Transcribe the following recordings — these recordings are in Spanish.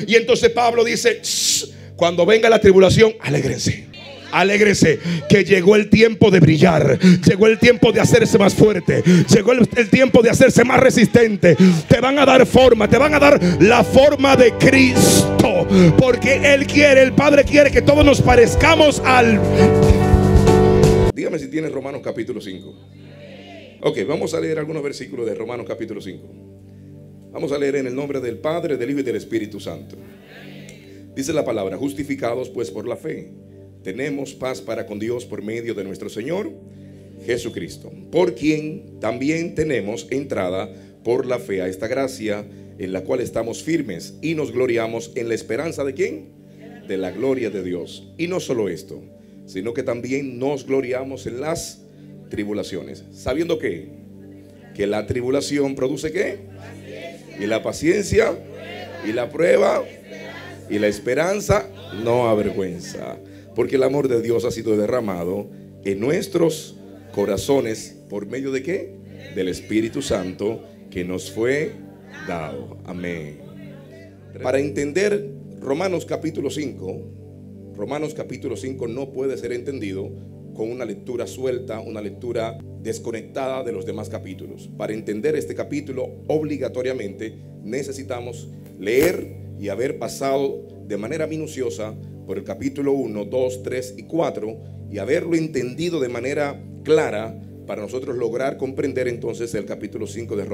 Y entonces Pablo dice: cuando venga la tribulación, alégrense. Alégrense, que llegó el tiempo de brillar. Llegó el tiempo de hacerse más fuerte. Llegó el tiempo de hacerse más resistente. Te van a dar forma, te van a dar la forma de Cristo, porque Él quiere, el Padre quiere que todos nos parezcamos al... Dígame si tienes Romanos capítulo 5. Ok, vamos a leer algunos versículos de Romanos capítulo 5. Vamos a leer en el nombre del Padre, del Hijo y del Espíritu Santo. Dice la palabra: justificados pues por la fe, tenemos paz para con Dios por medio de nuestro Señor Jesucristo, por quien también tenemos entrada por la fe a esta gracia, en la cual estamos firmes y nos gloriamos en la esperanza ¿de quién? De la gloria de Dios. Y no solo esto, sino que también nos gloriamos en las tribulaciones, sabiendo que la tribulación produce ¿qué? Y la paciencia, y la prueba, y la esperanza no avergüenza, porque el amor de Dios ha sido derramado en nuestros corazones por medio de ¿qué? Del Espíritu Santo que nos fue dado. Amén. Para entender Romanos capítulo 5, Romanos capítulo 5 no puede ser entendido con una lectura suelta, una lectura desconectada de los demás capítulos. Para entender este capítulo, obligatoriamente necesitamos leer y haber pasado de manera minuciosa por el capítulo 1, 2, 3 y 4 y haberlo entendido de manera clara para nosotros lograr comprender entonces el capítulo 5 de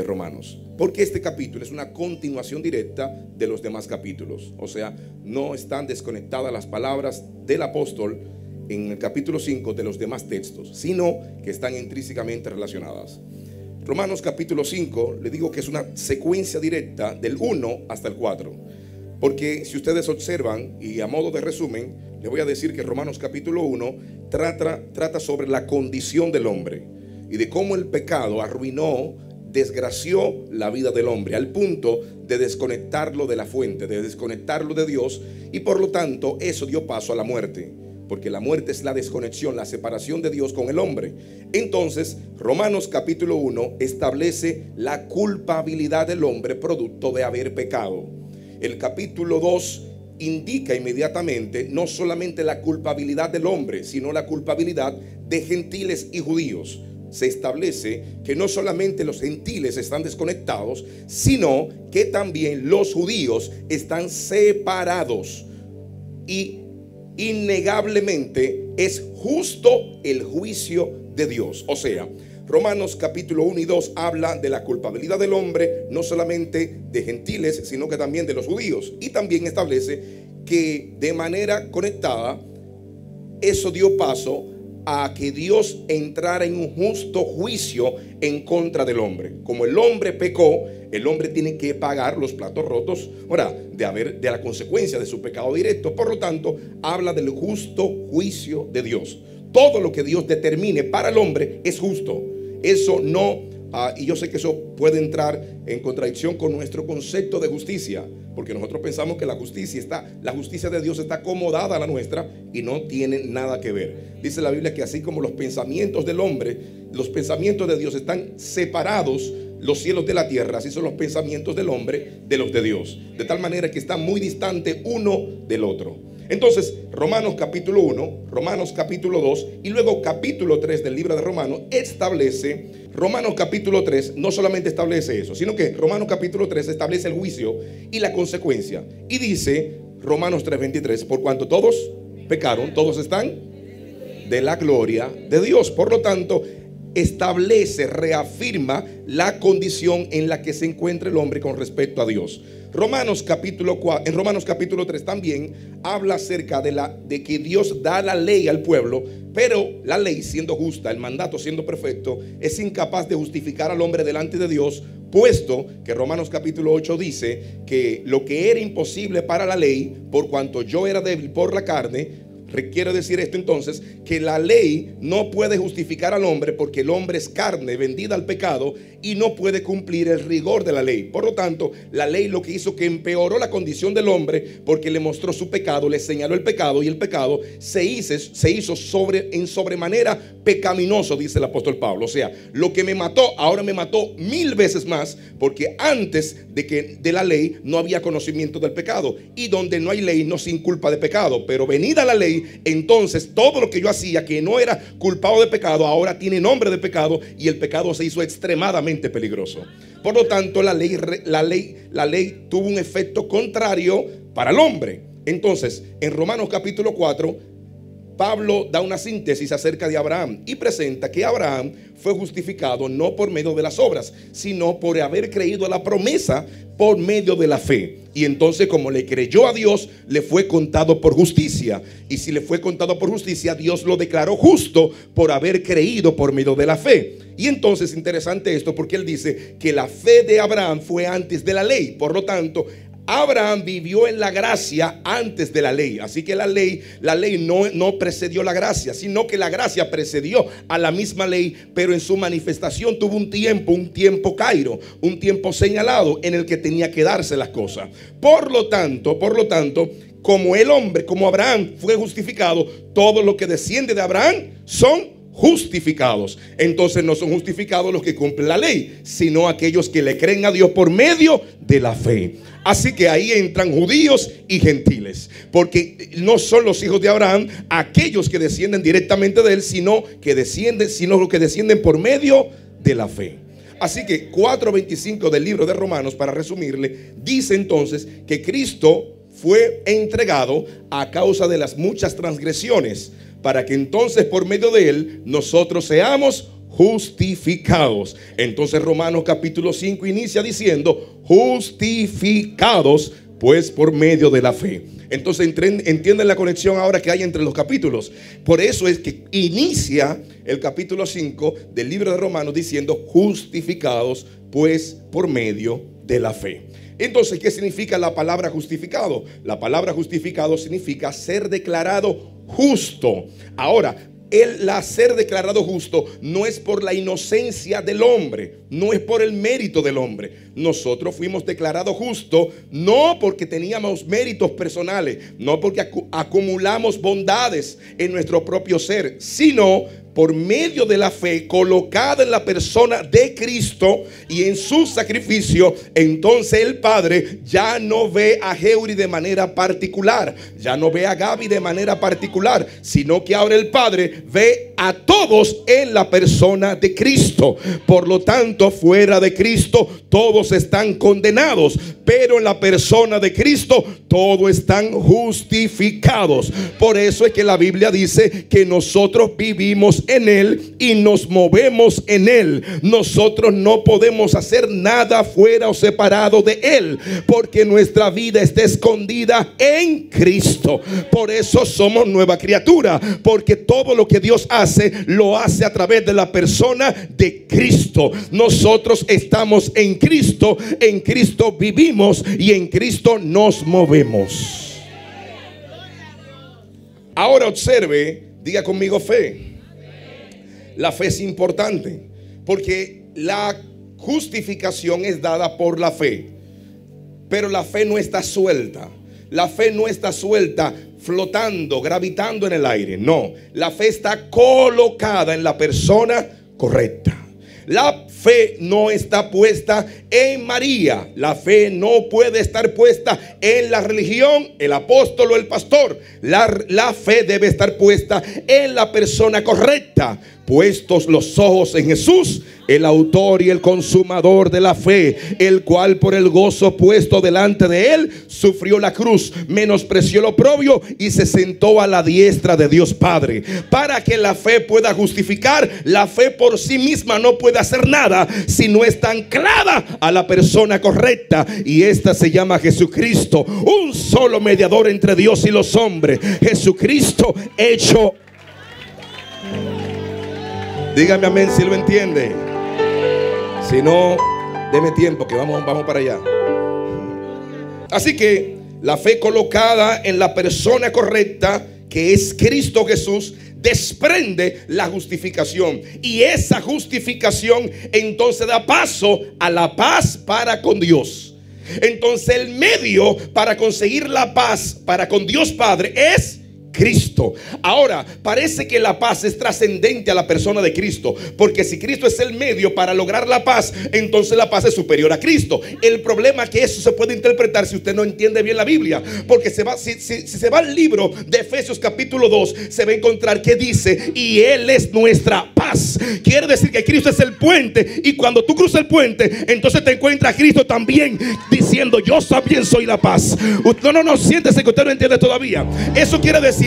Romanos. Porque este capítulo es una continuación directa de los demás capítulos. O sea, no están desconectadas las palabras del apóstol en el capítulo 5 de los demás textos, sino que están intrínsecamente relacionadas. Romanos capítulo 5, le digo que es una secuencia directa del 1 hasta el 4. Porque si ustedes observan, y a modo de resumen, les voy a decir que Romanos capítulo 1 trata sobre la condición del hombre y de cómo el pecado arruinó, desgració la vida del hombre al punto de desconectarlo de la fuente, de desconectarlo de Dios, y por lo tanto eso dio paso a la muerte. Porque la muerte es la desconexión, la separación de Dios con el hombre. Entonces, Romanos capítulo 1 establece la culpabilidad del hombre producto de haber pecado. El capítulo 2 indica inmediatamente no solamente la culpabilidad del hombre, sino la culpabilidad de gentiles y judíos. Se establece que no solamente los gentiles están desconectados, sino que también los judíos están separados. Y innegablemente es justo el juicio de Dios. O sea, Romanos capítulo 1 y 2 habla de la culpabilidad del hombre, no solamente de gentiles, sino que también de los judíos. Y también establece que de manera conectada eso dio paso a que Dios entrara en un justo juicio en contra del hombre. Como el hombre pecó, el hombre tiene que pagar los platos rotos, ahora, de la consecuencia de su pecado directo. Por lo tanto, habla del justo juicio de Dios. Todo lo que Dios determine para el hombre es justo. Eso no, y yo sé que eso puede entrar en contradicción con nuestro concepto de justicia, porque nosotros pensamos que la justicia de Dios está acomodada a la nuestra y no tiene nada que ver. Dice la Biblia que así como los pensamientos del hombre, los pensamientos de Dios están separados, los cielos de la tierra, así son los pensamientos del hombre de los de Dios, de tal manera que están muy distantes uno del otro. Entonces, Romanos capítulo 1, Romanos capítulo 2 y luego capítulo 3 del libro de Romanos Romanos capítulo 3 no solamente establece eso, sino que Romanos capítulo 3 establece el juicio y la consecuencia. Y dice Romanos 3:23, por cuanto todos pecaron, todos están de la gloria de Dios. Por lo tanto, establece, reafirma la condición en la que se encuentra el hombre con respecto a Dios. En Romanos capítulo 3 también habla acerca de que Dios da la ley al pueblo, pero la ley siendo justa, el mandato siendo perfecto, es incapaz de justificar al hombre delante de Dios, puesto que Romanos capítulo 8 dice que lo que era imposible para la ley, por cuanto yo era débil por la carne, Quiere decir esto entonces que la ley no puede justificar al hombre, porque el hombre es carne vendida al pecado y no puede cumplir el rigor de la ley. Por lo tanto, la ley lo que hizo que empeoró la condición del hombre, porque le mostró su pecado, le señaló el pecado, y el pecado se hizo en sobremanera pecaminoso, dice el apóstol Pablo. O sea, lo que me mató, ahora me mató 1000 veces más, porque antes de la ley no había conocimiento del pecado, y donde no hay ley no se inculpa de pecado. Pero venida la ley, entonces todo lo que yo hacía que no era culpado de pecado ahora tiene nombre de pecado, y el pecado se hizo extremadamente peligroso. Por lo tanto, la ley tuvo un efecto contrario para el hombre. Entonces, en Romanos capítulo 4, Pablo da una síntesis acerca de Abraham y presenta que Abraham fue justificado no por medio de las obras, sino por haber creído a la promesa por medio de la fe. Y entonces, como le creyó a Dios, le fue contado por justicia. Y si le fue contado por justicia, Dios lo declaró justo por haber creído por medio de la fe. Y entonces, interesante esto, porque él dice que la fe de Abraham fue antes de la ley. Por lo tanto, Abraham vivió en la gracia antes de la ley. Así que la ley no precedió la gracia, sino que la gracia precedió a la misma ley, pero en su manifestación tuvo un tiempo cairo, un tiempo señalado en el que tenía que darse las cosas. Por lo tanto, como el hombre, como Abraham fue justificado, todo lo que desciende de Abraham son justificados. Entonces no son justificados los que cumplen la ley, sino aquellos que le creen a Dios por medio de la fe. Así que ahí entran judíos y gentiles, porque no son los hijos de Abraham aquellos que descienden directamente de él, sino los que descienden por medio de la fe. Así que 4:25 del libro de Romanos, para resumirle, dice entonces que Cristo fue entregado a causa de las muchas transgresiones, para que entonces por medio de él nosotros seamos justificados. Entonces Romanos capítulo 5 inicia diciendo: justificados pues por medio de la fe. Entonces entienden la conexión ahora que hay entre los capítulos. Por eso es que inicia el capítulo 5 del libro de Romanos diciendo: justificados pues por medio de la fe. Entonces, ¿qué significa la palabra justificado? La palabra justificado significa ser declarado justo. Ahora, el ser declarado justo no es por la inocencia del hombre, no es por el mérito del hombre. Nosotros fuimos declarados justos no porque teníamos méritos personales, no porque acumulamos bondades en nuestro propio ser, sino por medio de la fe colocada en la persona de Cristo y en su sacrificio. Entonces el Padre ya no ve a Heuri de manera particular, ya no ve a Gaby de manera particular, sino que ahora el Padre ve a todos en la persona de Cristo. Por lo tanto, fuera de Cristo todos están condenados, pero en la persona de Cristo todos están justificados. Por eso es que la Biblia dice que nosotros vivimos en él y nos movemos en él. Nosotros no podemos hacer nada fuera o separado de él, porque nuestra vida está escondida en Cristo. Por eso somos nueva criatura, porque todo lo que Dios hace, lo hace a través de la persona de Cristo. Nosotros estamos en Cristo vivimos y en Cristo nos movemos. Ahora observe, diga conmigo fe. La fe es importante porque la justificación es dada por la fe, pero la fe no está suelta. La fe no está suelta, flotando, gravitando en el aire. No, la fe está colocada en la persona correcta. La fe no está puesta en María. La fe no puede estar puesta en la religión, el apóstol o el pastor. La fe debe estar puesta en la persona correcta. Puestos los ojos en Jesús, el autor y el consumador de la fe, el cual por el gozo puesto delante de él sufrió la cruz, menospreció el oprobio y se sentó a la diestra de Dios Padre. Para que la fe pueda justificar, la fe por sí misma no puede hacer nada si no está anclada a la persona correcta, y esta se llama Jesucristo, un solo mediador entre Dios y los hombres, Jesucristo hecho. Dígame amén si lo entiende. Si no, deme tiempo que vamos para allá. Así que la fe colocada en la persona correcta que es Cristo Jesús, desprende la justificación. Y esa justificación entonces da paso a la paz para con Dios. Entonces el medio para conseguir la paz para con Dios Padre es Cristo. Ahora, parece que la paz es trascendente a la persona de Cristo, porque si Cristo es el medio para lograr la paz, entonces la paz es superior a Cristo. El problema es que eso se puede interpretar si usted no entiende bien la Biblia, porque si se va al libro de Efesios capítulo 2, se va a encontrar que dice: y Él es nuestra paz. Quiere decir que Cristo es el puente, y cuando tú cruzas el puente, entonces te encuentra Cristo también diciendo: yo también soy la paz. No, siéntese que usted no entiende todavía. Eso quiere decir,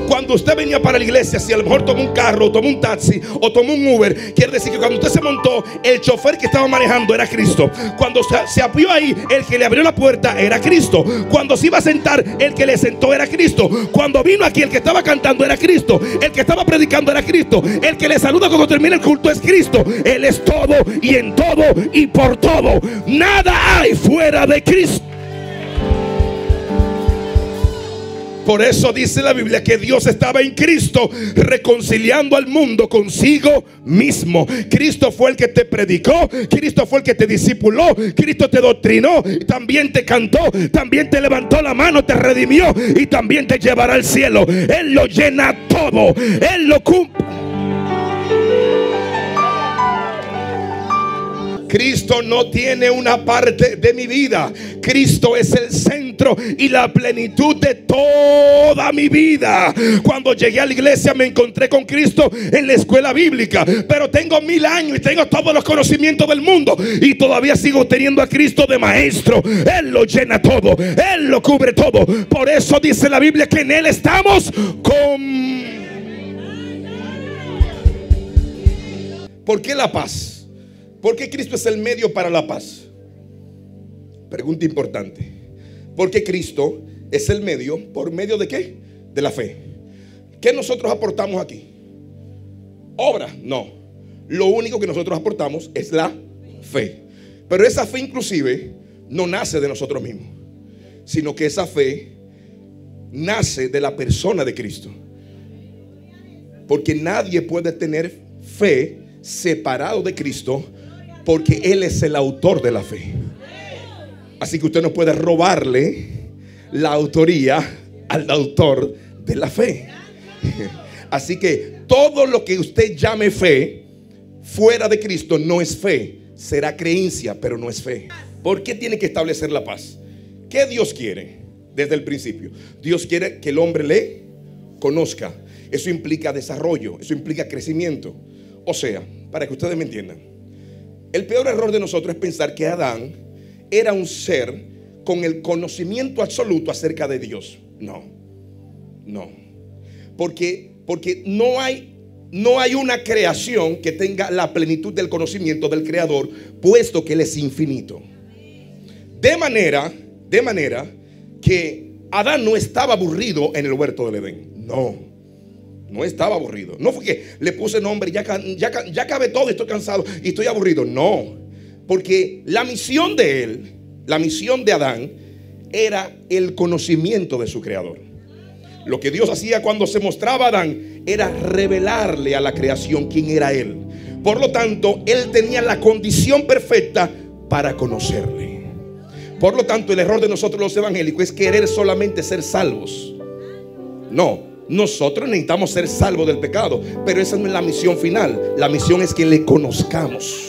cuando usted venía para la iglesia, si a lo mejor tomó un carro, tomó un taxi o tomó un Uber, quiere decir que cuando usted se montó, el chofer que estaba manejando era Cristo. Cuando se abrió ahí, el que le abrió la puerta era Cristo. Cuando se iba a sentar, el que le sentó era Cristo. Cuando vino aquí, el que estaba cantando era Cristo. El que estaba predicando era Cristo. El que le saluda cuando termina el culto es Cristo. Él es todo y en todo y por todo. Nada hay fuera de Cristo. Por eso dice la Biblia que Dios estaba en Cristo reconciliando al mundo consigo mismo. Cristo fue el que te predicó, Cristo fue el que te discipuló, Cristo te doctrinó, también te cantó, también te levantó la mano, te redimió y también te llevará al cielo. Él lo llena todo, Él lo cumple. Cristo no tiene una parte de mi vida. Cristo es el centro y la plenitud de toda mi vida. Cuando llegué a la iglesia me encontré con Cristo en la escuela bíblica, pero tengo 1000 años y tengo todos los conocimientos del mundo y todavía sigo teniendo a Cristo de maestro. Él lo llena todo, Él lo cubre todo. Por eso dice la Biblia que en Él estamos con... ¿Por qué la paz? ¿Por qué Cristo es el medio para la paz? Pregunta importante. ¿Por qué Cristo es el medio? ¿Por medio de qué? De la fe. ¿Qué nosotros aportamos aquí? ¿Obra? No. Lo único que nosotros aportamos es la fe. Pero esa fe inclusive no nace de nosotros mismos, sino que esa fe nace de la persona de Cristo. Porque nadie puede tener fe separado de Cristo, porque Él es el autor de la fe. Así que usted no puede robarle la autoría al autor de la fe. Así que todo lo que usted llame fe fuera de Cristo no es fe. Será creencia, pero no es fe. ¿Por qué tiene que establecer la paz? ¿Qué Dios quiere desde el principio? Dios quiere que el hombre le conozca. Eso implica desarrollo, eso implica crecimiento. O sea, para que ustedes me entiendan, el peor error de nosotros es pensar que Adán era un ser con el conocimiento absoluto acerca de Dios. No. Porque no hay una creación que tenga la plenitud del conocimiento del Creador, puesto que Él es infinito. De manera que Adán no estaba aburrido en el huerto del Edén. No estaba aburrido. No fue que le puse nombre, ya acabé todo y estoy cansado y estoy aburrido. No, porque la misión de él, la misión de Adán, era el conocimiento de su creador. Lo que Dios hacía cuando se mostraba a Adán era revelarle a la creación quién era él. Por lo tanto, él tenía la condición perfecta para conocerle. Por lo tanto, el error de nosotros los evangélicos es querer solamente ser salvos. No. Nosotros necesitamos ser salvos del pecado, pero esa no es la misión final. La misión es que le conozcamos.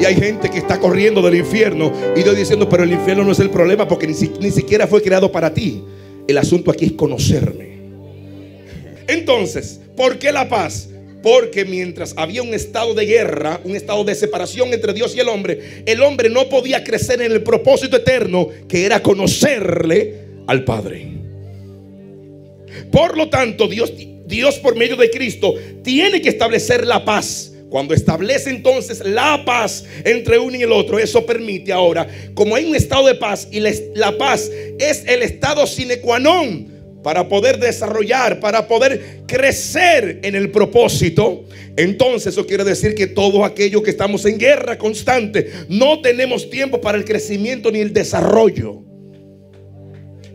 Y hay gente que está corriendo del infierno y Dios diciendo: pero el infierno no es el problema, porque ni siquiera fue creado para ti. El asunto aquí es conocerme. Entonces, ¿por qué la paz? Porque mientras había un estado de guerra, un estado de separación entre Dios y el hombre no podía crecer en el propósito eterno, que era conocerle al Padre. Por lo tanto, Dios por medio de Cristo tiene que establecer la paz. Cuando establece entonces la paz entre uno y el otro, eso permite ahora, como hay un estado de paz, y la paz es el estado sine qua non para poder desarrollar, para poder crecer en el propósito. Entonces eso quiere decir que todos aquellos que estamos en guerra constante no tenemos tiempo para el crecimiento ni el desarrollo.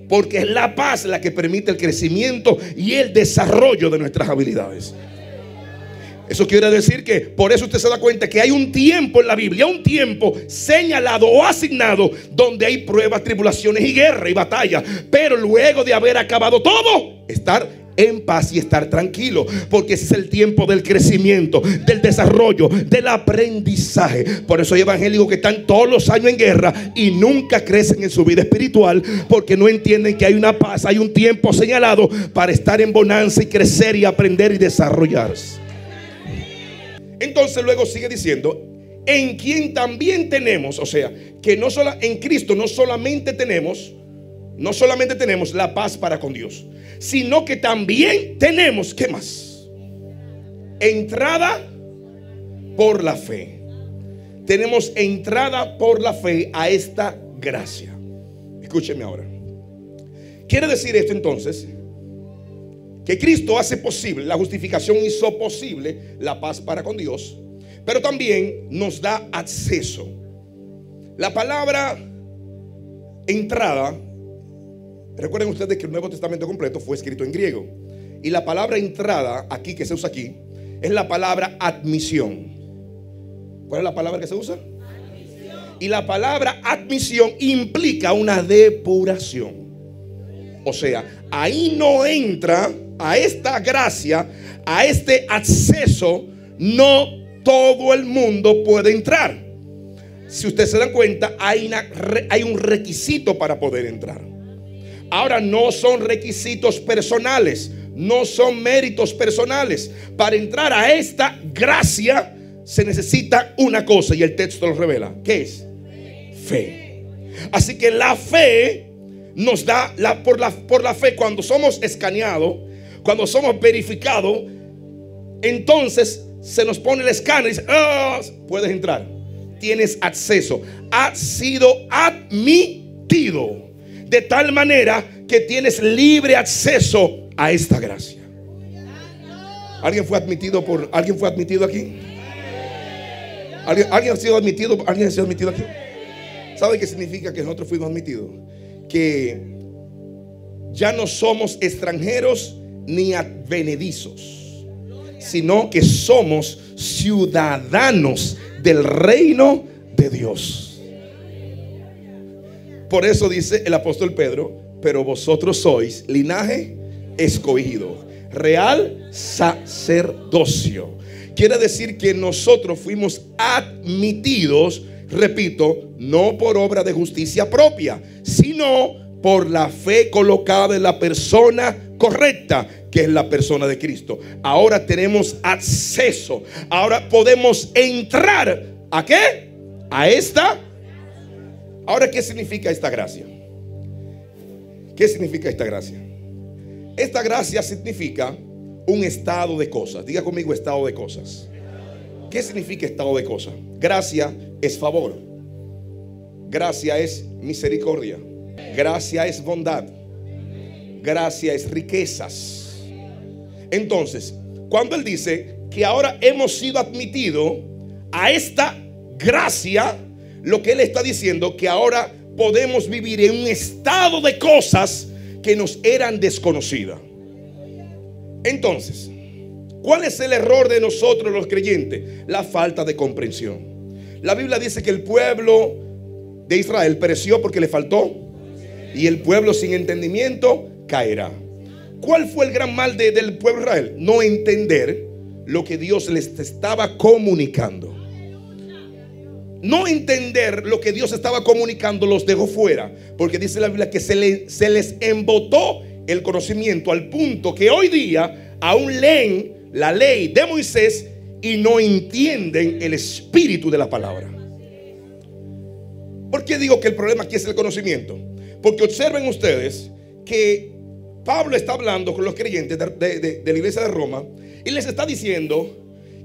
Porque es la paz la que permite el crecimiento y el desarrollo de nuestras habilidades. Eso quiere decir que por eso usted se da cuenta que hay un tiempo en la Biblia, un tiempo señalado o asignado donde hay pruebas, tribulaciones y guerra y batalla. Pero luego de haber acabado todo, estar en paz y estar tranquilo, porque ese es el tiempo del crecimiento, del desarrollo, del aprendizaje. Por eso hay evangélicos que están todos los años en guerra y nunca crecen en su vida espiritual, porque no entienden que hay una paz, hay un tiempo señalado para estar en bonanza y crecer y aprender y desarrollarse. Entonces luego sigue diciendo, en quien también tenemos, o sea, que no solo en Cristo no solamente tenemos la paz para con Dios, sino que también tenemos, ¿qué más? Entrada por la fe. Tenemos entrada por la fe a esta gracia. Escúcheme ahora. Quiere decir esto entonces que Cristo hace posible, la justificación hizo posible la paz para con Dios, pero también nos da acceso. La palabra entrada, recuerden ustedes que el Nuevo Testamento completo fue escrito en griego, y la palabra entrada aquí que se usa aquí es la palabra admisión. ¿Cuál es la palabra que se usa? Admisión. Y la palabra admisión implica una depuración. O sea, ahí no entra a esta gracia, a este acceso, no todo el mundo puede entrar. Si ustedes se dan cuenta, hay un requisito para poder entrar. Ahora, no son requisitos personales, no son méritos personales. Para entrar a esta gracia se necesita una cosa, y el texto lo revela. ¿Qué es? Fe. Así que la fe nos da, por la fe, cuando somos escaneados, cuando somos verificados, entonces se nos pone el escáner y dice, puedes entrar, tienes acceso, has sido admitido, de tal manera que tienes libre acceso a esta gracia. ¿Alguien fue admitido aquí? ¿Alguien ha sido admitido? ¿Alguien ha sido admitido aquí? ¿Sabe qué significa que nosotros fuimos admitidos? Que ya no somos extranjeros ni advenedizos, sino que somos ciudadanos del reino de Dios. Por eso dice el apóstol Pedro, pero vosotros sois linaje escogido, real sacerdocio. Quiere decir que nosotros fuimos admitidos, repito, no por obra de justicia propia, sino por la fe colocada en la persona correcta, que es la persona de Cristo. Ahora tenemos acceso. Ahora podemos entrar. ¿A qué? A esta. Ahora, ¿qué significa esta gracia? ¿Qué significa esta gracia? Esta gracia significa un estado de cosas. Diga conmigo, estado de cosas. ¿Qué significa estado de cosas? Gracia es favor. Gracia es misericordia. Gracia es bondad. Gracia es riquezas. Entonces, cuando él dice que ahora hemos sido admitidos a esta gracia, lo que él está diciendo que ahora podemos vivir en un estado de cosas que nos eran desconocidas. Entonces, ¿cuál es el error de nosotros los creyentes? La falta de comprensión. La Biblia dice que el pueblo de Israel pereció porque le faltó, y el pueblo sin entendimiento caerá. ¿Cuál fue el gran mal del pueblo de Israel? No entender lo que Dios les estaba comunicando. No entender lo que Dios estaba comunicando los dejó fuera, porque dice la Biblia que se les embotó el conocimiento, al punto que hoy día aún leen la ley de Moisés y no entienden el espíritu de la palabra. ¿Por qué digo que el problema aquí es el conocimiento? Porque observen ustedes que Pablo está hablando con los creyentes de la iglesia de Roma y les está diciendo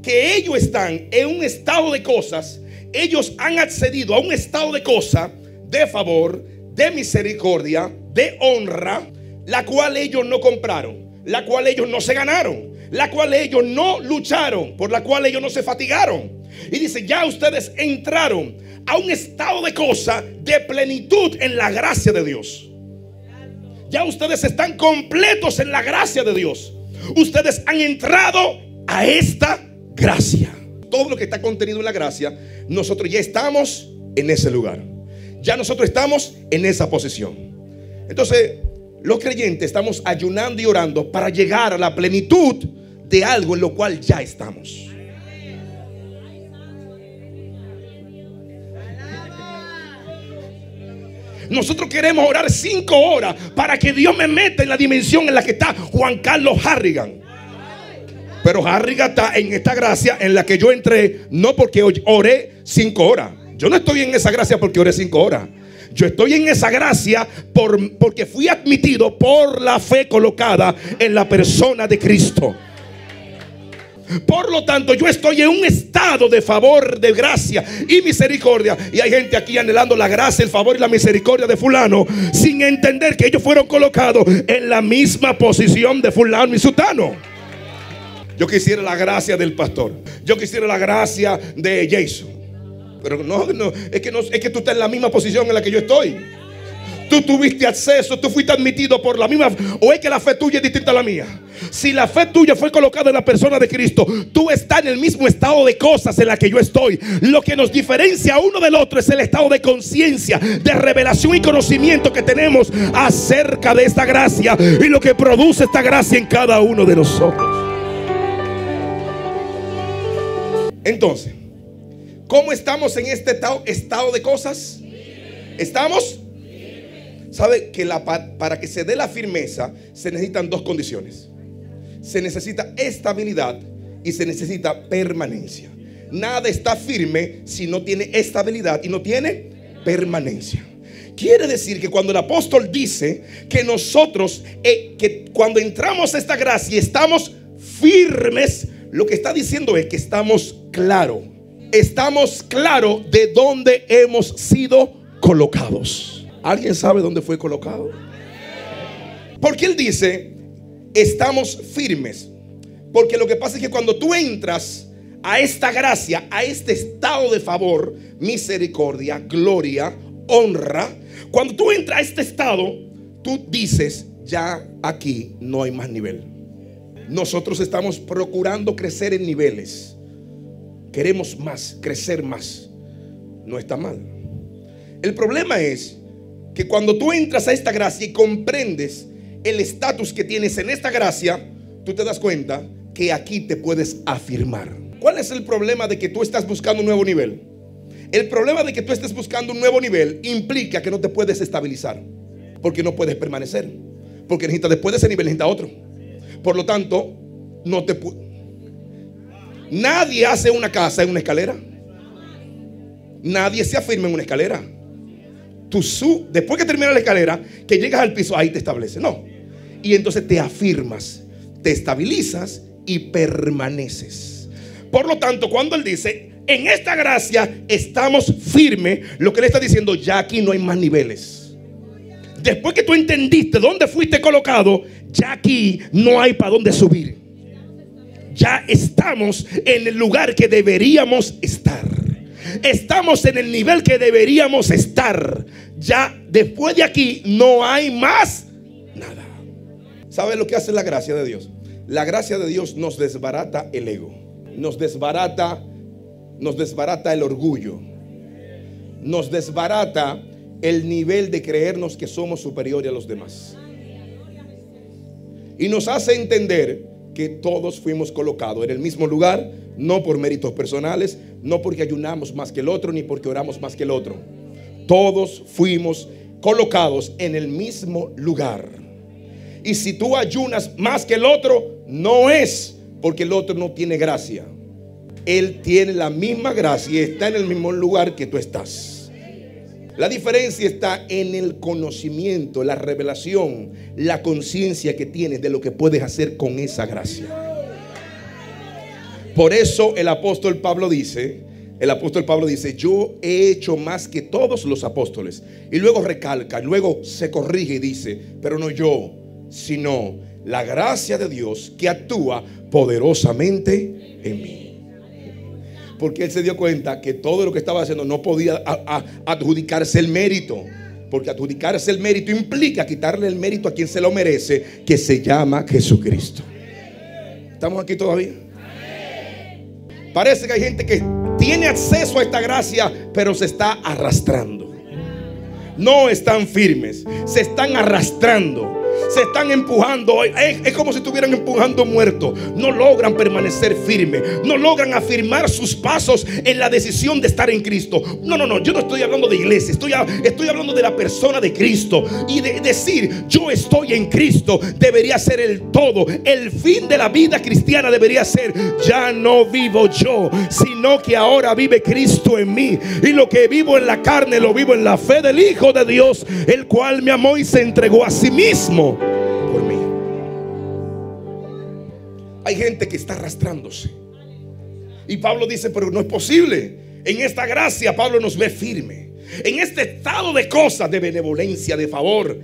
que ellos están en un estado de cosas. Ellos han accedido a un estado de cosas de favor, de misericordia, de honra, la cual ellos no compraron, la cual ellos no se ganaron, la cual ellos no lucharon, por la cual ellos no se fatigaron. Y dice, ya ustedes entraron a un estado de cosas de plenitud en la gracia de Dios. Ya ustedes están completos en la gracia de Dios. Ustedes han entrado a esta gracia. Todo lo que está contenido en la gracia, nosotros ya estamos en ese lugar. Ya nosotros estamos en esa posición. Entonces, los creyentes estamos ayunando y orando para llegar a la plenitud de algo en lo cual ya estamos. Nosotros queremos orar 5 horas para que Dios me meta en la dimensión en la que está Juan Carlos Harrigan. Pero Harrigan está en esta gracia en la que yo entré, no porque oré 5 horas. Yo no estoy en esa gracia porque oré 5 horas. Yo estoy en esa gracia porque fui admitido por la fe colocada en la persona de Cristo. Por lo tanto, yo estoy en un estado de favor, de gracia y misericordia. Y hay gente aquí anhelando la gracia, el favor y la misericordia de fulano, sin entender que ellos fueron colocados en la misma posición de fulano y sutano. Yo quisiera la gracia del pastor, yo quisiera la gracia de Jason. Pero no, es que tú estás en la misma posición en la que yo estoy. Tú tuviste acceso, tú fuiste admitido por la misma. ¿O es que la fe tuya es distinta a la mía? Si la fe tuya fue colocada en la persona de Cristo, tú estás en el mismo estado de cosas en la que yo estoy. Lo que nos diferencia uno del otro es el estado de conciencia, de revelación y conocimiento que tenemos acerca de esta gracia y lo que produce esta gracia en cada uno de nosotros. Entonces, ¿cómo estamos en este estado de cosas? ¿Estamos? ¿Sabe que para que se dé la firmeza se necesitan 2 condiciones? Se necesita estabilidad y se necesita permanencia. Nada está firme si no tiene estabilidad y no tiene permanencia. Quiere decir que cuando el apóstol dice que nosotros, que cuando entramos a esta gracia estamos firmes, lo que está diciendo es que estamos claros. Estamos claros de dónde hemos sido colocados. ¿Alguien sabe dónde fue colocado? Porque él dice, estamos firmes. Porque lo que pasa es que cuando tú entras a esta gracia, a este estado de favor, misericordia, gloria, honra, cuando tú entras a este estado, tú dices, ya aquí no hay más nivel. Nosotros estamos procurando crecer en niveles. Queremos más, crecer más. No está mal. El problema es que cuando tú entras a esta gracia y comprendes el estatus que tienes en esta gracia, tú te das cuenta que aquí te puedes afirmar. ¿Cuál es el problema de que tú estás buscando un nuevo nivel? El problema de que tú estés buscando un nuevo nivel implica que no te puedes estabilizar, porque no puedes permanecer, porque necesitas, después de ese nivel necesitas otro. Por lo tanto, nadie hace una casa en una escalera. Nadie se afirma en una escalera. Después que termina la escalera, que llegas al piso, ahí te estableces. No. Y entonces te afirmas, te estabilizas y permaneces. Por lo tanto, cuando él dice, en esta gracia estamos firmes, lo que le está diciendo, ya aquí no hay más niveles. Después que tú entendiste dónde fuiste colocado, ya aquí no hay para dónde subir. Ya estamos en el lugar que deberíamos estar. Estamos en el nivel que deberíamos estar. Ya después de aquí no hay más nada. ¿Sabe lo que hace la gracia de Dios? La gracia de Dios nos desbarata el ego. Nos desbarata el orgullo. Nos desbarata el nivel de creernos que somos superiores a los demás. Y nos hace entender que todos fuimos colocados en el mismo lugar, no por méritos personales, no porque ayunamos más que el otro, ni porque oramos más que el otro. Todos fuimos colocados en el mismo lugar. Y si tú ayunas más que el otro, no es porque el otro no tiene gracia. Él tiene la misma gracia y está en el mismo lugar que tú estás. La diferencia está en el conocimiento, la revelación, la conciencia que tienes de lo que puedes hacer con esa gracia. Por eso el apóstol Pablo dice, yo he hecho más que todos los apóstoles. Y luego recalca, luego se corrige y dice, pero no yo, sino la gracia de Dios que actúa poderosamente en mí. Porque él se dio cuenta que todo lo que estaba haciendo no podía adjudicarse el mérito. Porque adjudicarse el mérito implica quitarle el mérito a quien se lo merece, que se llama Jesucristo. ¿Estamos aquí todavía? Parece que hay gente que tiene acceso a esta gracia, pero se está arrastrando. No están firmes, se están arrastrando, se están empujando. Es como si estuvieran empujando muertos. No logran permanecer firmes, no logran afirmar sus pasos en la decisión de estar en Cristo. No, yo no estoy hablando de iglesia, estoy hablando de la persona de Cristo. Y de decir yo estoy en Cristo debería ser el todo. El fin de la vida cristiana debería ser: ya no vivo yo, sino que ahora vive Cristo en mí. Y lo que vivo en la carne lo vivo en la fe del Hijo de Dios, el cual me amó y se entregó a sí mismo por mí. Hay gente que está arrastrándose, y Pablo dice: pero no es posible. En esta gracia Pablo nos ve firme, en este estado de cosas, de benevolencia, de favor,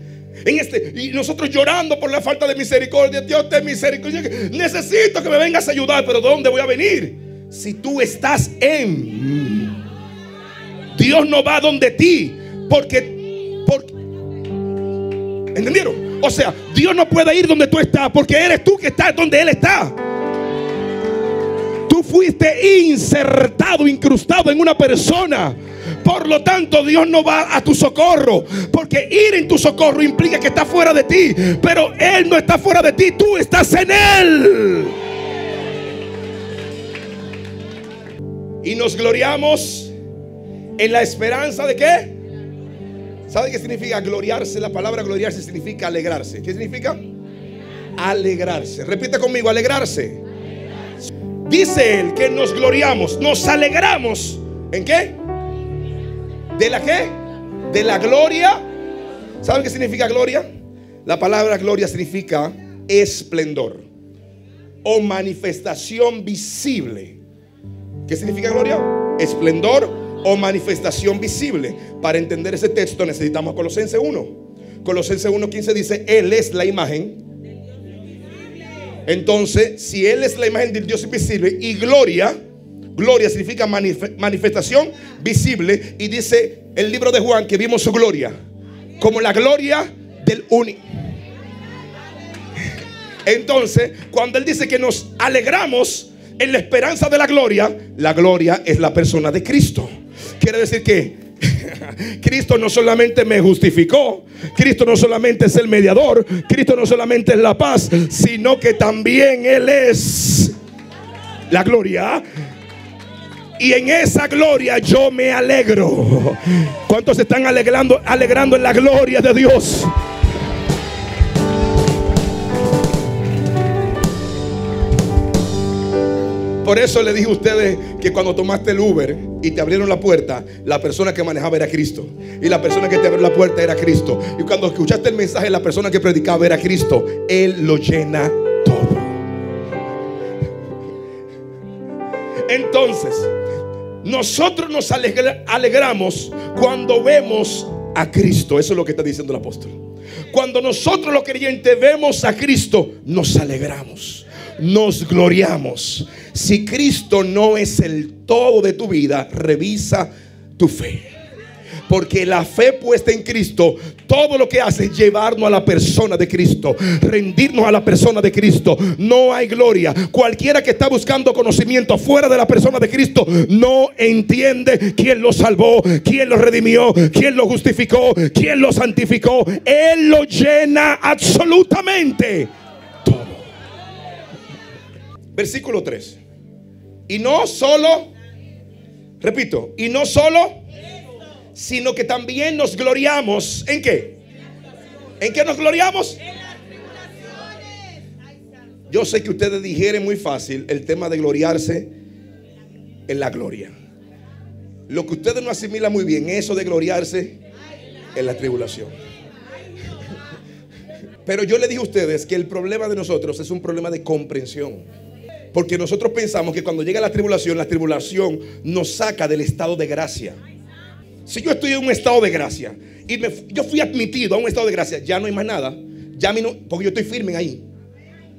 y nosotros llorando por la falta de misericordia. Dios, ten misericordia, necesito que me vengas a ayudar. Pero ¿de dónde voy a venir? Si tú estás en Dios, no va donde ti, porque ¿entendieron? O sea, Dios no puede ir donde tú estás, porque eres tú que estás donde Él está. Tú fuiste insertado, incrustado en una persona. Por lo tanto, Dios no va a tu socorro, porque ir en tu socorro implica que está fuera de ti. Pero Él no está fuera de ti, tú estás en Él. Y nos gloriamos en la esperanza de ¿qué? ¿Sabe qué significa gloriarse? La palabra gloriarse significa alegrarse. ¿Qué significa? Alegrarse. Repite conmigo: alegrarse. Dice él que nos gloriamos, nos alegramos. ¿En qué? ¿De la qué? De la gloria. ¿Saben qué significa gloria? La palabra gloria significa esplendor o manifestación visible. ¿Qué significa gloria? Esplendor o manifestación visible. Para entender ese texto necesitamos Colosenses 1. Colosenses 1:15 dice: Él es la imagen. Entonces, si Él es la imagen del Dios invisible, y gloria significa manifestación visible. Y dice el libro de Juan que vimos su gloria como la gloria del único. Entonces, cuando Él dice que nos alegramos en la esperanza de la gloria es la persona de Cristo. Quiere decir que Cristo no solamente me justificó, Cristo no solamente es el mediador, Cristo no solamente es la paz, sino que también Él es la gloria. Y en esa gloria yo me alegro. ¿Cuántos se están alegrando en la gloria de Dios? Por eso le dije a ustedes que cuando tomaste el Uber y te abrieron la puerta, la persona que manejaba era Cristo, y la persona que te abrió la puerta era Cristo. Y cuando escuchaste el mensaje, la persona que predicaba era Cristo. Él lo llena todo. Entonces, nosotros nos alegramos cuando vemos a Cristo. Eso es lo que está diciendo el apóstol. Cuando nosotros los creyentes vemos a Cristo, nos alegramos, nos gloriamos. Si Cristo no es el todo de tu vida, revisa tu fe. Porque la fe puesta en Cristo, todo lo que hace es llevarnos a la persona de Cristo, rendirnos a la persona de Cristo. No hay gloria. Cualquiera que está buscando conocimiento fuera de la persona de Cristo no entiende quién lo salvó, quién lo redimió, quién lo justificó, quién lo santificó. Él lo llena absolutamente todo. Versículo 3. Y no solo, repito, y no solo, sino que también nos gloriamos. ¿En qué? ¿En qué nos gloriamos? En las tribulaciones. Yo sé que ustedes digieren muy fácil el tema de gloriarse en la gloria. Lo que ustedes no asimilan muy bien es eso de gloriarse en la tribulación. Pero yo les dije a ustedes que el problema de nosotros es un problema de comprensión. Porque nosotros pensamos que cuando llega la tribulación nos saca del estado de gracia. Si yo estoy en un estado de gracia y yo fui admitido a un estado de gracia, ya no hay más nada. Porque yo estoy firme ahí.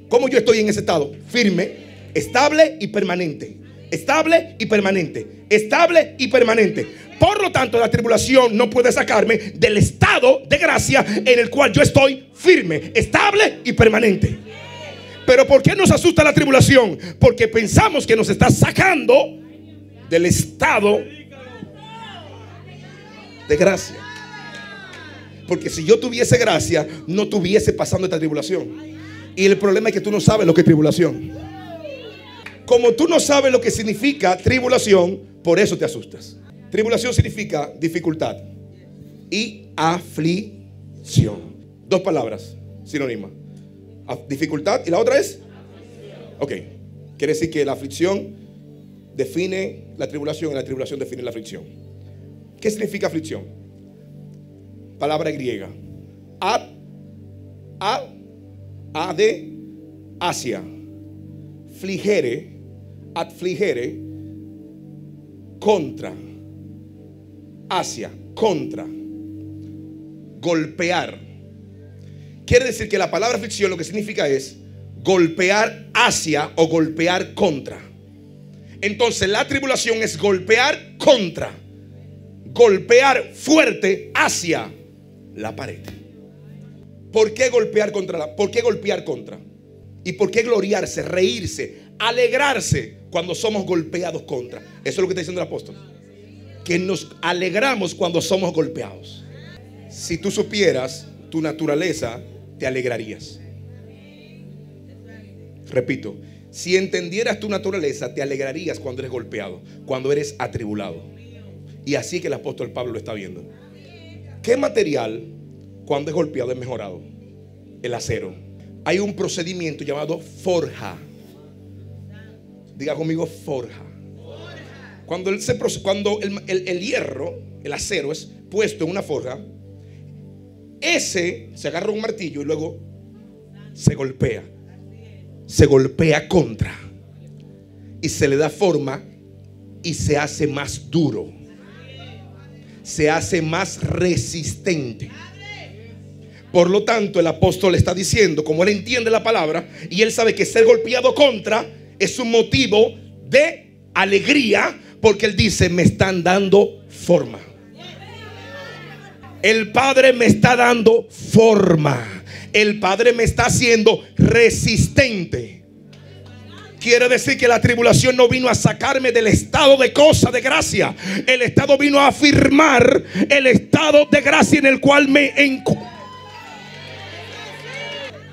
¿Cómo yo estoy en ese estado? Firme, estable y permanente. Estable y permanente. Estable y permanente. Por lo tanto, la tribulación no puede sacarme del estado de gracia en el cual yo estoy firme, estable y permanente. Pero ¿por qué nos asusta la tribulación? Porque pensamos que nos está sacando del estado de gracia. Porque si yo tuviese gracia, no tuviese pasando esta tribulación. Y el problema es que tú no sabes lo que es tribulación. Como tú no sabes lo que significa tribulación, por eso te asustas. Tribulación significa dificultad y aflicción. Dos palabras sinónimas. Dificultad y la otra es. Ok. Quiere decir que la aflicción define la tribulación y la tribulación define la aflicción. ¿Qué significa aflicción? Palabra griega. De Asia. Fligere. Adfligere. Contra. Hacia, contra, golpear. Quiere decir que la palabra aflicción lo que significa es golpear hacia o golpear contra. Entonces la tribulación es golpear contra, golpear fuerte hacia la pared. ¿Por qué golpear contra por qué golpear contra? ¿Y por qué gloriarse, reírse, alegrarse cuando somos golpeados contra? Eso es lo que está diciendo el apóstol. Que nos alegramos cuando somos golpeados. Si tú supieras tu naturaleza, te alegrarías. Repito, si entendieras tu naturaleza, te alegrarías cuando eres golpeado, cuando eres atribulado. Y así que el apóstol Pablo lo está viendo. ¿Qué material cuando es golpeado es mejorado? El acero. Hay un procedimiento llamado forja. Diga conmigo, forja. Cuando el hierro, el acero es puesto en una forja, se agarra un martillo y luego se golpea. Se golpea contra y se le da forma y se hace más duro. Se hace más resistente. Por lo tanto, el apóstol está diciendo, como él entiende la palabra y él sabe que ser golpeado contra es un motivo de alegría, porque él dice, me están dando forma. El Padre me está dando forma. El Padre me está haciendo resistente. Quiere decir que la tribulación no vino a sacarme del estado de cosa de gracia. El estado vino a afirmar el estado de gracia en el cual me encuentro.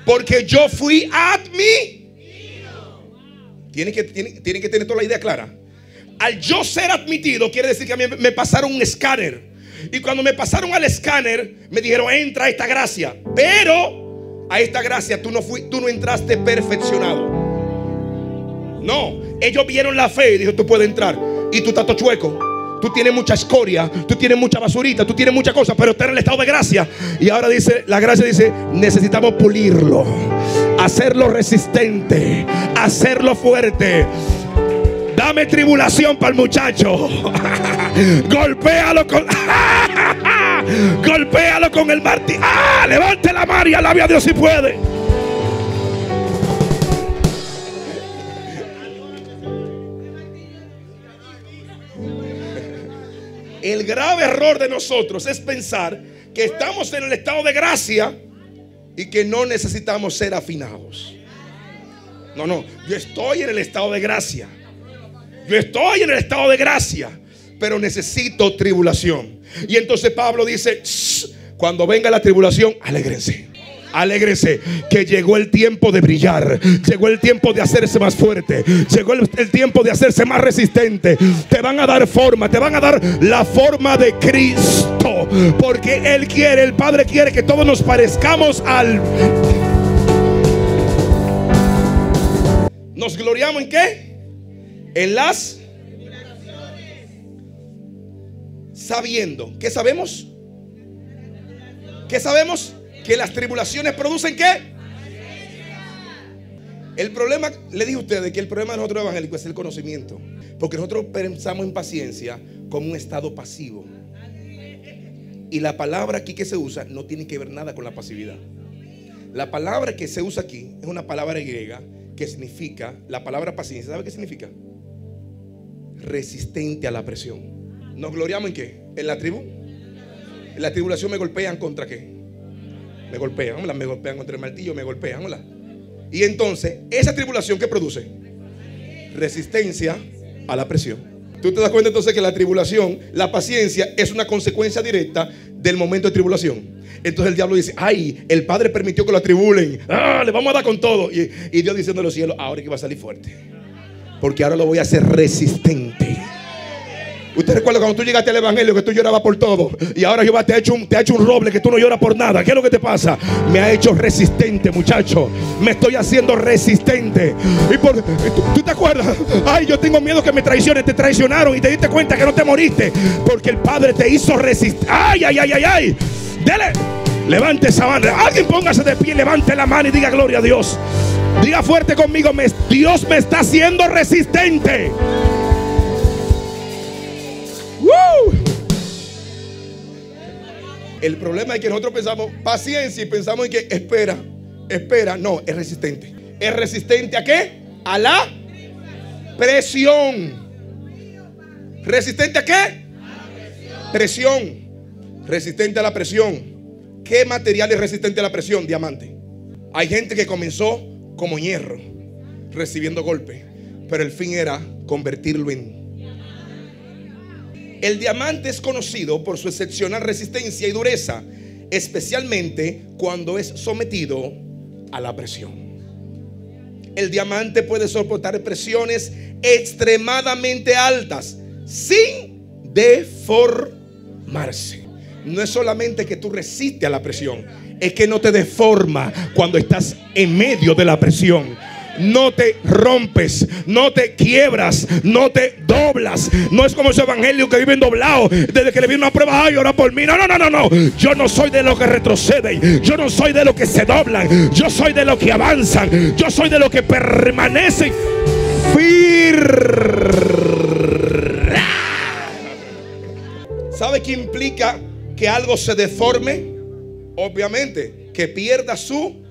Porque yo fui admitido. Tienen que tener toda la idea clara. Al yo ser admitido, quiere decir que a mí me pasaron un escáner. Y cuando me pasaron al escáner, me dijeron, entra a esta gracia. Pero a esta gracia tú no entraste perfeccionado. No, ellos vieron la fe y dijo, tú puedes entrar. Y tú estás todo chueco. Tú tienes mucha escoria, tú tienes mucha basurita, tú tienes muchas cosas, pero está en el estado de gracia. Y ahora dice, la gracia dice, necesitamos pulirlo, hacerlo resistente, hacerlo fuerte. Dame tribulación para el muchacho. Golpéalo con golpéalo con el martillo. Levante la mano y alabe a Dios si puede. El grave error de nosotros es pensar que estamos en el estado de gracia y que no necesitamos ser afinados. No, yo estoy en el estado de gracia. Yo estoy en el estado de gracia, pero necesito tribulación. Y entonces Pablo dice, cuando venga la tribulación, alégrense. Alégrense, que llegó el tiempo de brillar. Llegó el tiempo de hacerse más fuerte. Llegó el tiempo de hacerse más resistente. Te van a dar forma, te van a dar la forma de Cristo. Porque Él quiere, el Padre quiere que todos nos parezcamos al... ¿Nos gloriamos en qué? En las sabiendo. ¿Qué sabemos? ¿Qué sabemos? Que las tribulaciones producen ¿qué? El problema, le dije a ustedes que el problema de nosotros evangélicos es el conocimiento. Porque nosotros pensamos en paciencia como un estado pasivo. Y la palabra aquí que se usa no tiene que ver nada con la pasividad. La palabra que se usa aquí es una palabra griega que significa, la palabra paciencia, ¿sabe qué significa? Resistente a la presión. ¿Nos gloriamos en qué? ¿En la tribu? En la tribulación me golpean contra qué? Me golpean, ¿verdad? Me golpean contra el martillo, me golpean, ¿verdad? Y entonces, esa tribulación, ¿qué produce? Resistencia a la presión. Tú te das cuenta entonces que la tribulación, la paciencia, es una consecuencia directa del momento de tribulación. Entonces el diablo dice: ay, el Padre permitió que lo atribulen, le vamos a dar con todo. Y Dios diciendo en los cielos: ahora es que va a salir fuerte, porque ahora lo voy a hacer resistente. Usted recuerda cuando tú llegaste al evangelio que tú llorabas por todo, y ahora Jehová te ha hecho un roble que tú no lloras por nada. ¿Qué es lo que te pasa? Me ha hecho resistente, muchacho. Me estoy haciendo resistente. ¿Tú te acuerdas? Ay, yo tengo miedo que me traicionen. Te traicionaron y te diste cuenta que no te moriste, porque el Padre te hizo resistir. Ay, ay, ay, ay, ay. Dele. Levante esa mano. Alguien póngase de pie, levante la mano y diga: gloria a Dios. Diga fuerte conmigo: Dios me está haciendo resistente. El problema es que nosotros pensamos paciencia y pensamos en que espera. No, es resistente. ¿Es resistente a qué? A la presión. ¿Resistente a qué? Presión. Resistente a la presión. ¿Qué material es resistente a la presión? Diamante. Hay gente que comenzó como hierro, recibiendo golpes, pero el fin era convertirlo en... El diamante es conocido por su excepcional resistencia y dureza, especialmente cuando es sometido a la presión. El diamante puede soportar presiones extremadamente altas sin deformarse. No es solamente que tú resistes a la presión, es que no te deforma cuando estás en medio de la presión. No te rompes, no te quiebras, no te doblas. No es como ese evangelio que viven doblados desde que le viene una prueba: ay, ora por mí. No. Yo no soy de los que retroceden. Yo no soy de los que se doblan. Yo soy de los que avanzan. Yo soy de los que permanecen firmes. ¿Sabe qué implica que algo se deforme? Obviamente, que pierda su...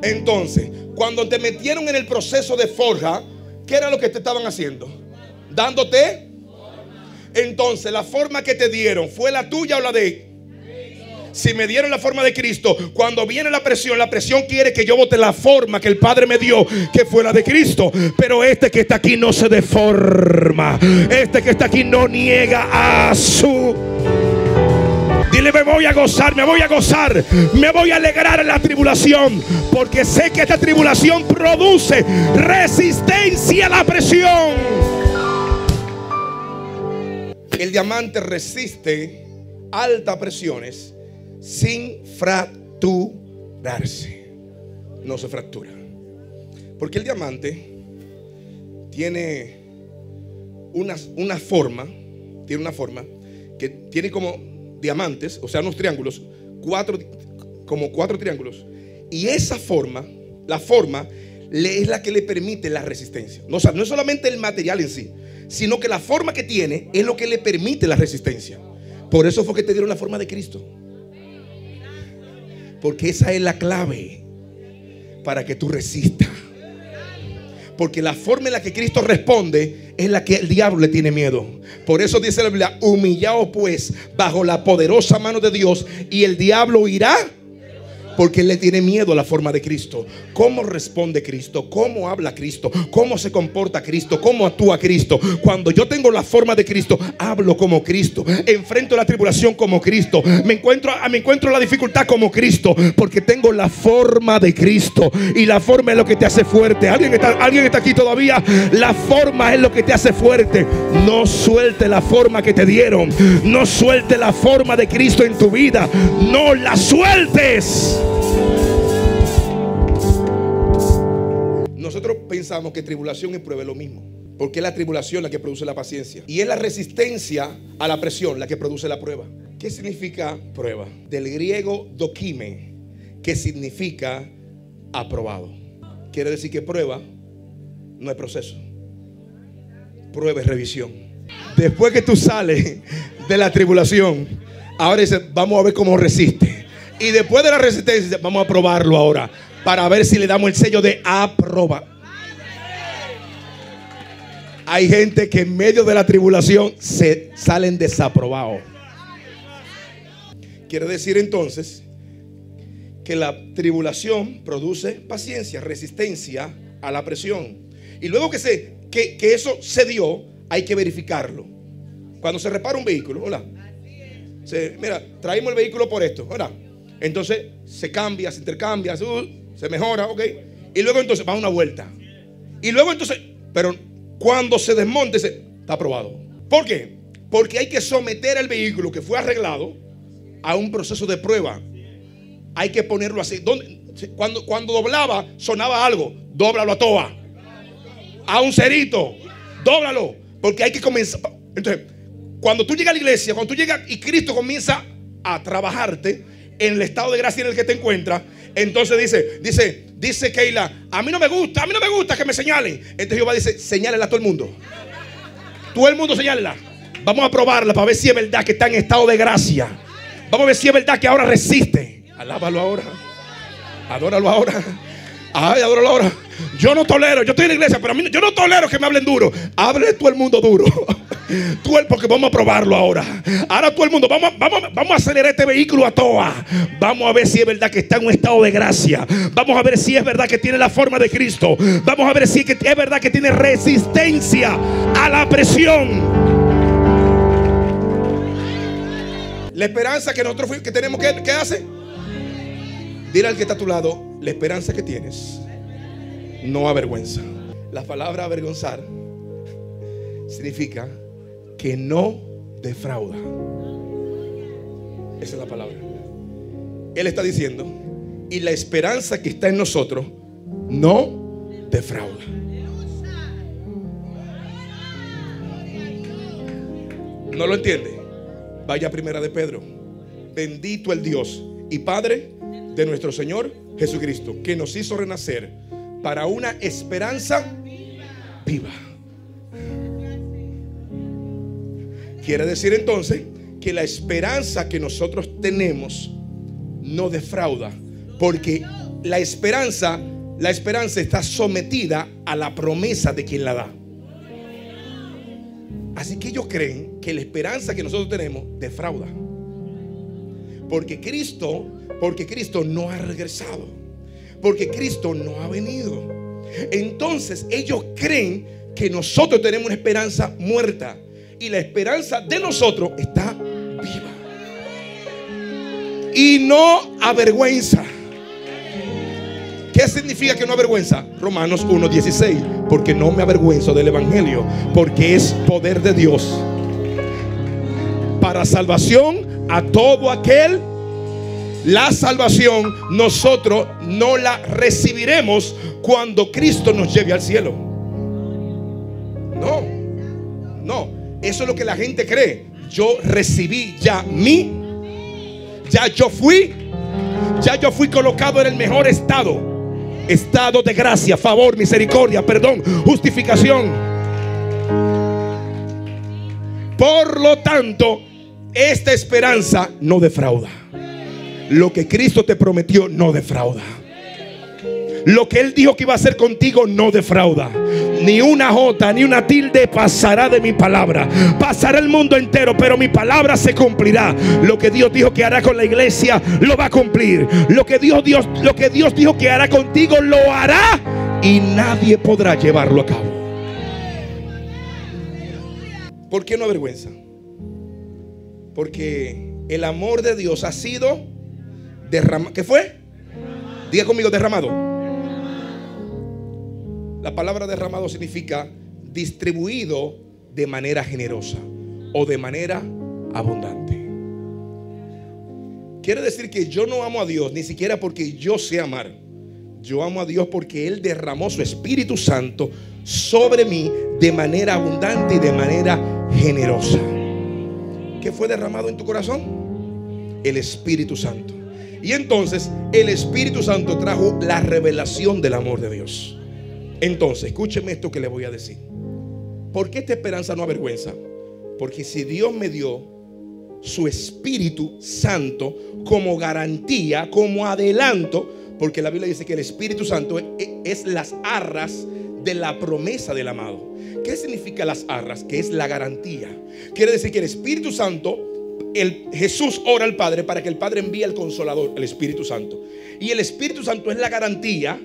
Entonces, cuando te metieron en el proceso de forja, ¿qué era lo que te estaban haciendo? Dándote. Entonces, la forma que te dieron, ¿fue la tuya o la de? Si me dieron la forma de Cristo, cuando viene la presión quiere que yo bote la forma que el Padre me dio, que fue la de Cristo. Pero este que está aquí no se deforma. Este que está aquí no niega a su... Dile: me voy a gozar, me voy a gozar, me voy a alegrar en la tribulación, porque sé que esta tribulación produce resistencia a la presión. El diamante resiste altas presiones sin fracturarse. No se fractura, porque el diamante tiene una forma que tiene como diamantes, o sea, unos triángulos, como cuatro triángulos. Y esa forma, la forma es la que le permite la resistencia. No, o sea, no es solamente el material en sí, sino que la forma que tiene es lo que le permite la resistencia. Por eso fue que te dieron la forma de Cristo, porque esa es la clave para que tú resistas. Porque la forma en la que Cristo responde es la que el diablo le tiene miedo. Por eso dice la Biblia: humillaos pues bajo la poderosa mano de Dios, y el diablo huirá. Porque él le tiene miedo a la forma de Cristo. ¿Cómo responde Cristo? ¿Cómo habla Cristo? ¿Cómo se comporta Cristo? ¿Cómo actúa Cristo? Cuando yo tengo la forma de Cristo, hablo como Cristo, enfrento la tribulación como Cristo, me encuentro la dificultad como Cristo, porque tengo la forma de Cristo. Y la forma es lo que te hace fuerte. ¿Alguien está aquí todavía? La forma es lo que te hace fuerte. No suelte la forma que te dieron. No suelte la forma de Cristo en tu vida. No la sueltes. Nosotros pensamos que tribulación y prueba es lo mismo, porque es la tribulación la que produce la paciencia, y es la resistencia a la presión la que produce la prueba. ¿Qué significa prueba? Del griego dokime, que significa aprobado. Quiere decir que prueba no es proceso, prueba es revisión. Después que tú sales de la tribulación, ahora dices: vamos a ver cómo resiste. Y después de la resistencia, vamos a probarlo ahora, para ver si le damos el sello de aproba. Hay gente que en medio de la tribulación se salen desaprobados. Quiere decir entonces que la tribulación produce paciencia, resistencia a la presión. Y luego que eso se dio, hay que verificarlo. Cuando se repara un vehículo, hola, mira, traemos el vehículo por esto, hola. Entonces se cambia, se intercambia, se mejora, ok. Y luego entonces va a una vuelta. Y luego entonces, pero cuando se desmonte, está aprobado. ¿Por qué? Porque hay que someter el vehículo que fue arreglado a un proceso de prueba. Hay que ponerlo así. Cuando doblaba, sonaba algo. Dóblalo a toa. A un cerito. Dóblalo. Porque hay que comenzar. Entonces, cuando tú llegas a la iglesia, cuando tú llegas y Cristo comienza a trabajarte en el estado de gracia en el que te encuentras, entonces dice Keila, a mí no me gusta que me señalen. Entonces Jehová dice, señálela a todo el mundo. Todo el mundo señálela. Vamos a probarla para ver si es verdad que está en estado de gracia. Vamos a ver si es verdad que ahora resiste. Alábalo ahora. Adóralo ahora. Ay, adóralo ahora. Yo no tolero, yo estoy en la iglesia, pero yo no tolero que me hablen duro. Hable todo el mundo duro. Porque vamos a probarlo ahora. Ahora todo el mundo, vamos a acelerar este vehículo a toa. Vamos a ver si es verdad que está en un estado de gracia. Vamos a ver si es verdad que tiene la forma de Cristo. Vamos a ver si es verdad que tiene resistencia a la presión. La esperanza que nosotros que tenemos, ¿qué hace? Dile al que está a tu lado, la esperanza que tienes no avergüenza. La palabra avergonzar significa que no defrauda. Esa es la palabra. Él está diciendo, y la esperanza que está en nosotros no defrauda. ¿No lo entiende? Vaya a Primera de Pedro. Bendito el Dios y Padre de nuestro Señor Jesucristo, que nos hizo renacer para una esperanza viva. Quiere decir entonces que la esperanza que nosotros tenemos no defrauda, porque la esperanza está sometida a la promesa de quien la da. Así que ellos creen que la esperanza que nosotros tenemos defrauda, porque Cristo no ha regresado, porque Cristo no ha venido. Entonces ellos creen que nosotros tenemos una esperanza muerta, y la esperanza de nosotros está viva y no avergüenza. ¿Qué significa que no avergüenza? Romanos 1:16. Porque no me avergüenzo del evangelio, porque es poder de Dios para salvación a todo aquel. La salvación nosotros no la recibiremos cuando Cristo nos lleve al cielo. No. Eso es lo que la gente cree. Yo recibí ya yo fui colocado en el mejor estado de gracia, favor, misericordia, perdón, justificación. Por lo tanto, esta esperanza no defrauda. Lo que Cristo te prometió no defrauda. Lo que Él dijo que iba a hacer contigo no defrauda. Ni una jota, ni una tilde pasará de mi palabra. Pasará el mundo entero, pero mi palabra se cumplirá. Lo que Dios dijo que hará con la iglesia, lo va a cumplir. Lo que Dios dijo que hará contigo, lo hará. Y nadie podrá llevarlo a cabo. ¿Por qué no avergüenza? Porque el amor de Dios ha sido derramado. ¿Qué fue? Diga conmigo, derramado. La palabra derramado significa distribuido de manera generosa o de manera abundante. Quiere decir que yo no amo a Dios ni siquiera porque yo sé amar. Yo amo a Dios porque Él derramó su Espíritu Santo sobre mí de manera abundante y de manera generosa. ¿Qué fue derramado en tu corazón? El Espíritu Santo. Y entonces el Espíritu Santo trajo la revelación del amor de Dios. Entonces, escúcheme esto que le voy a decir. ¿Por qué esta esperanza no avergüenza? Porque si Dios me dio su Espíritu Santo como garantía, como adelanto, porque la Biblia dice que el Espíritu Santo es las arras de la promesa del amado. ¿Qué significa las arras? Que es la garantía. Quiere decir que el Espíritu Santo, Jesús ora al Padre para que el Padre envíe al Consolador, el Espíritu Santo. Y el Espíritu Santo es la garantía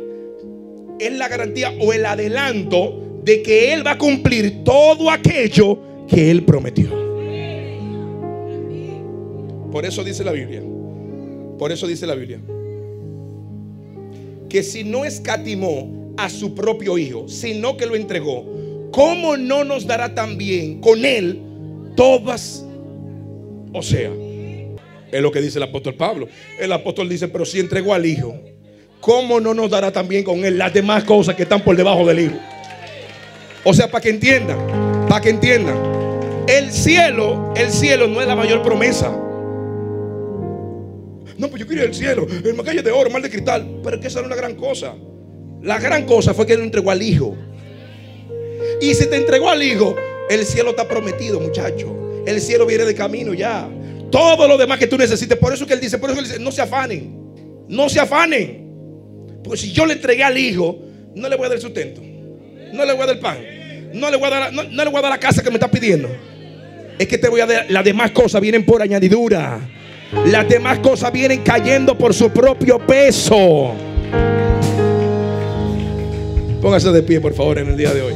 o el adelanto de que Él va a cumplir todo aquello que Él prometió. Por eso dice la Biblia, que si no escatimó a su propio Hijo, sino que lo entregó, ¿cómo no nos dará también con Él todas? O sea, es lo que dice el apóstol Pablo. El apóstol dice, pero si entregó al Hijo, ¿cómo no nos dará también con Él las demás cosas que están por debajo del Hijo? O sea, para que entiendan, el cielo no es la mayor promesa. No, pues yo quiero ir al cielo, en una calle de oro, mar de cristal. Pero es que esa no es la gran cosa. La gran cosa fue que Él entregó al Hijo. Y si te entregó al Hijo, el cielo está prometido, muchacho. El cielo viene de camino ya. Todo lo demás que tú necesites. Por eso que Él dice, no se afanen. No se afanen. Porque si yo le entregué al Hijo, no le voy a dar el sustento, no le voy a dar el pan, no le voy a dar la casa que me está pidiendo. Es que te voy a dar. Las demás cosas vienen por añadidura. Las demás cosas vienen cayendo por su propio peso. Póngase de pie, por favor, en el día de hoy.